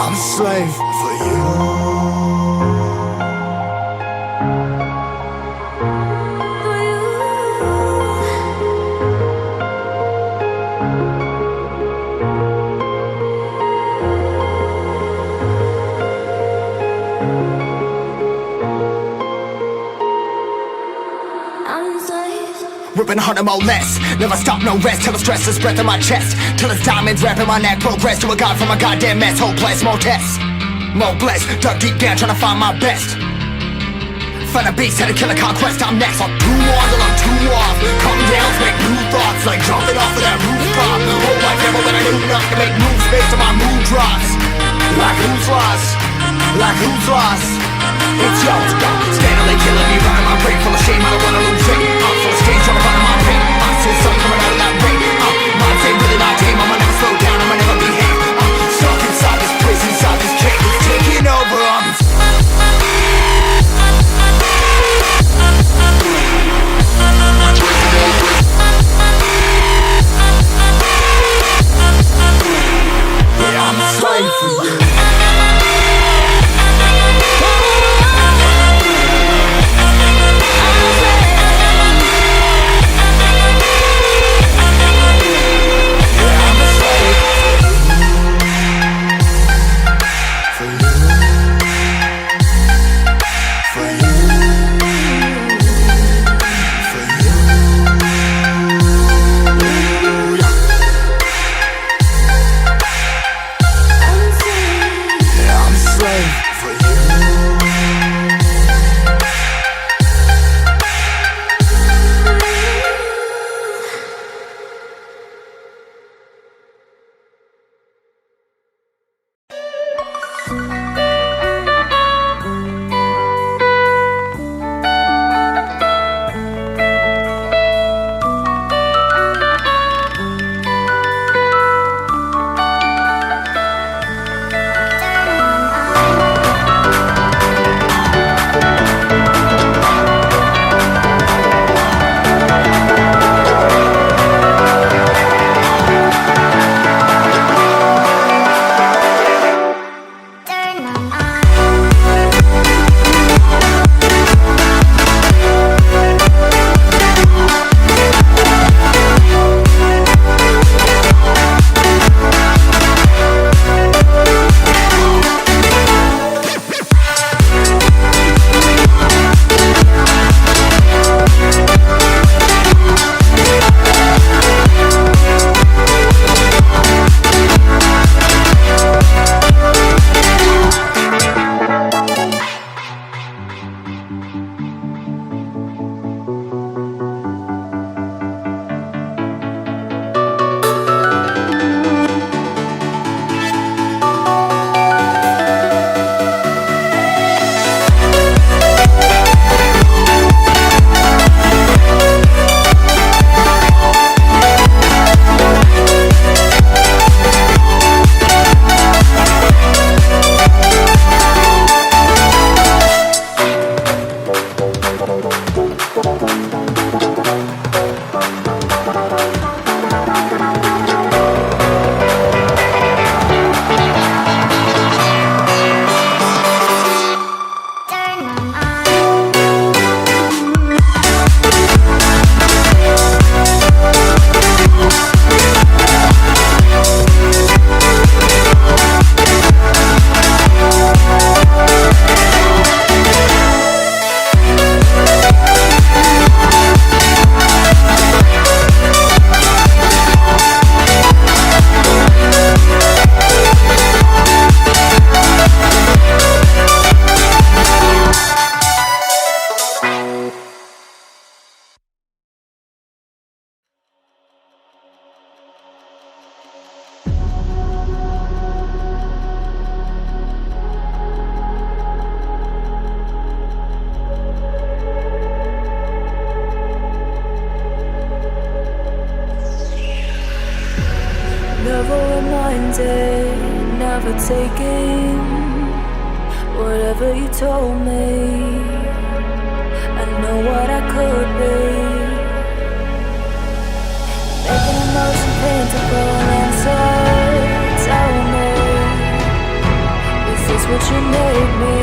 I'm a slave for you. Ripping harder, more less. Never stop, no rest. Till the stress is breath in my chest. Till it's diamonds wrapping my neck. Progress to a god from a goddamn mess. Hopeless, more tests, more blessed. Dug deep down trying to find my best. Find a beast, had to kill a conquest. I'm next. I'm too on till I'm too off. Calm down, make new thoughts. Like jumping off of that rooftop. Whole life never when I knew enough to make moves based on my mood drops. Like who's lost? Like who's lost? It's yo, steadily killing me, running my brain full of shame. I don't wanna lose it. I'm full of stage, trying to run my pain. I see something coming out of that rain. Minds ain't really my game. I'ma never slow down, I'ma never behave. Stuck inside this prison, inside this cage. It's taking over. Yeah, I'm a slave for you. Never reminded, never taking whatever you told me. I know what I could be, making emotion paintable and so tell me, is this what you made me?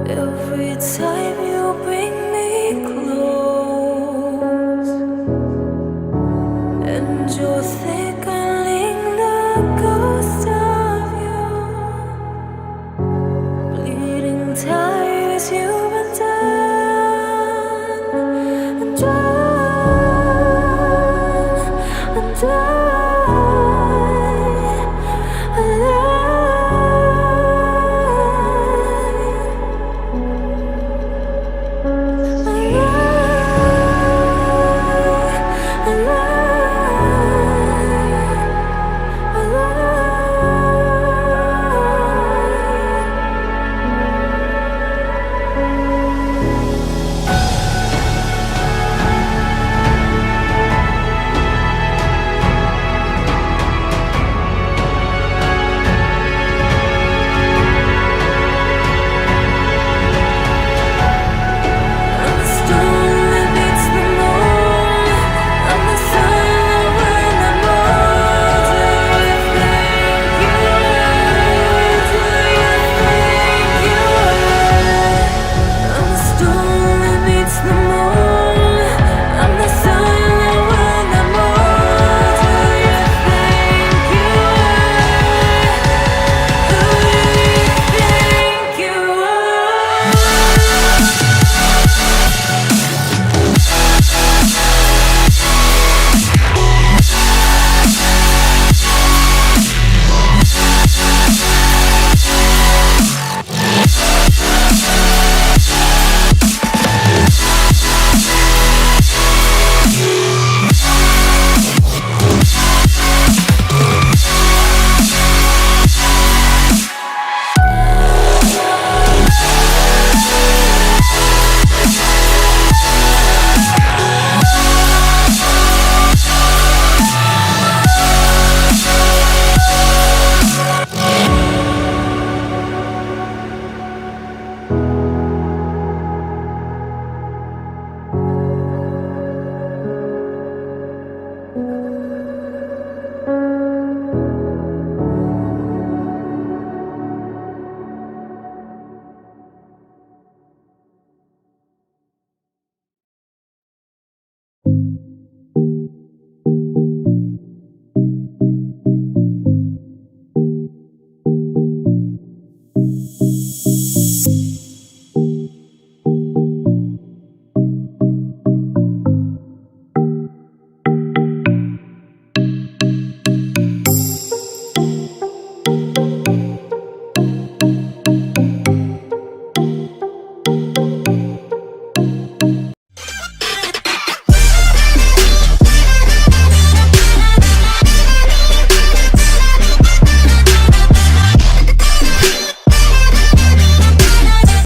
Every time you bring me close, and you're